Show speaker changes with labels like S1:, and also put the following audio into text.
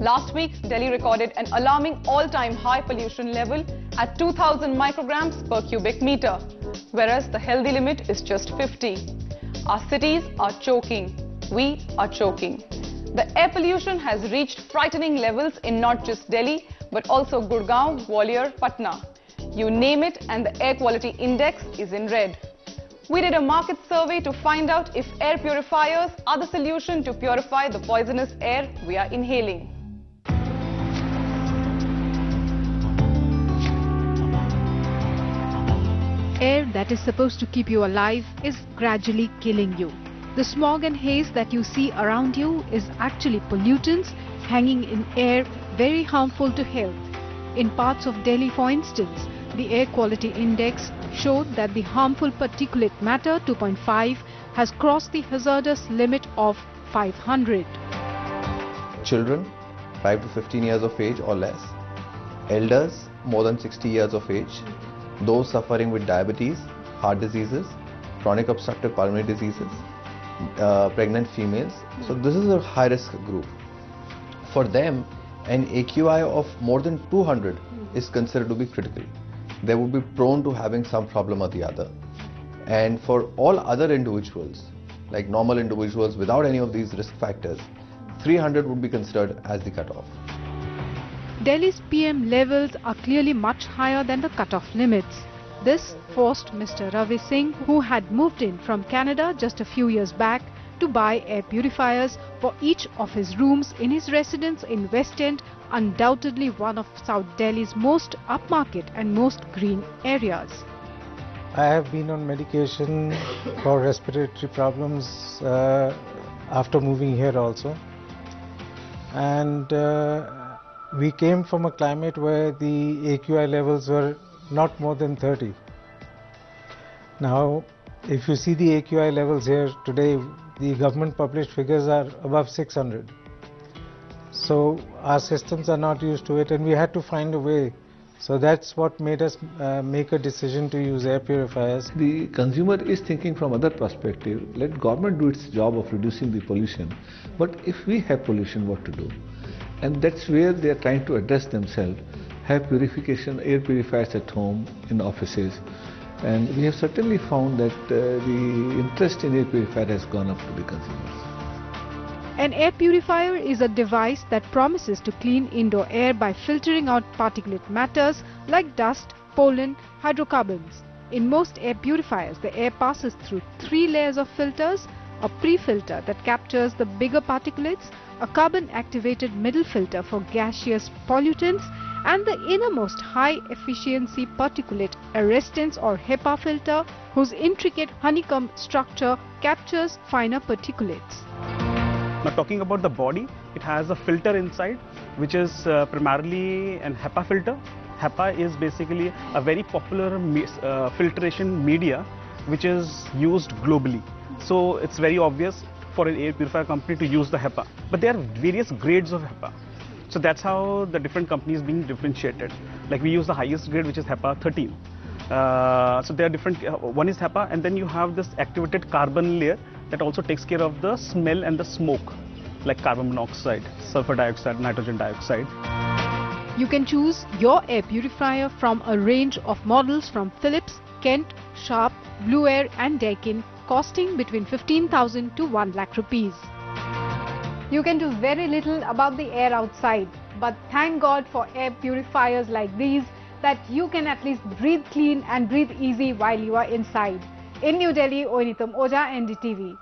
S1: Last week, Delhi recorded an alarming all-time high pollution level at 2000 micrograms per cubic meter, whereas the healthy limit is just 50. Our cities are choking. We are choking. The air pollution has reached frightening levels in not just Delhi, but also Gurgaon, Gwalior, Patna. You name it and the air quality index is in red. We did a market survey to find out if air purifiers are the solution to purify the poisonous air we are inhaling.
S2: Air that is supposed to keep you alive is gradually killing you. The smog and haze that you see around you is actually pollutants hanging in air, very harmful to health. In parts of Delhi, for instance, the air quality index showed that the harmful particulate matter 2.5 has crossed the hazardous limit of 500.
S3: Children 5 to 15 years of age or less, elders more than 60 years of age, those suffering with diabetes, heart diseases, chronic obstructive pulmonary diseases, pregnant females. So this is a high-risk group. For them, an AQI of more than 200 is considered to be critical. They would be prone to having some problem or the other. And for all other individuals, like normal individuals without any of these risk factors, 300 would be considered as the cutoff.
S2: Delhi's PM levels are clearly much higher than the cutoff limits. This forced Mr. Ravi Singh, who had moved in from Canada just a few years back, to buy air purifiers for each of his rooms in his residence in West End, undoubtedly one of South Delhi's most upmarket and most green areas.
S4: I have been on medication for respiratory problems after moving here also. And we came from a climate where the AQI levels were not more than 30. Now, if you see the AQI levels here today, the government published figures are above 600. So our systems are not used to it and we had to find a way. So that's what made us make a decision to use air purifiers.
S5: The consumer is thinking from other perspective. Let government do its job of reducing the pollution. But if we have pollution, what to do? And that's where they are trying to address themselves. Have purification, air purifiers at home, in offices. And we have certainly found that the interest in air purifier has gone up to the consumers.
S2: An air purifier is a device that promises to clean indoor air by filtering out particulate matters like dust, pollen, hydrocarbons. In most air purifiers, the air passes through 3 layers of filters: a pre-filter that captures the bigger particulates, a carbon-activated middle filter for gaseous pollutants, and the innermost high-efficiency particulate arrestance or HEPA filter, whose intricate honeycomb structure captures finer particulates.
S6: Now, talking about the body, it has a filter inside, which is primarily an HEPA filter. HEPA is basically a very popular filtration media which is used globally. So it's very obvious for an air purifier company to use the HEPA. But there are various grades of HEPA. So that's how the different companies being differentiated. Like we use the highest grade, which is HEPA 13. So there are different, one is HEPA, and then you have this activated carbon layer that also takes care of the smell and the smoke, like carbon monoxide, sulfur dioxide, nitrogen dioxide.
S2: You can choose your air purifier from a range of models from Philips, Kent, Sharp, Blue Air and Daikin, costing between 15,000 to 1 lakh rupees. You can do very little about the air outside, but thank God for air purifiers like these that you can at least breathe clean and breathe easy while you are inside. In New Delhi, Oinitam Oja, NDTV.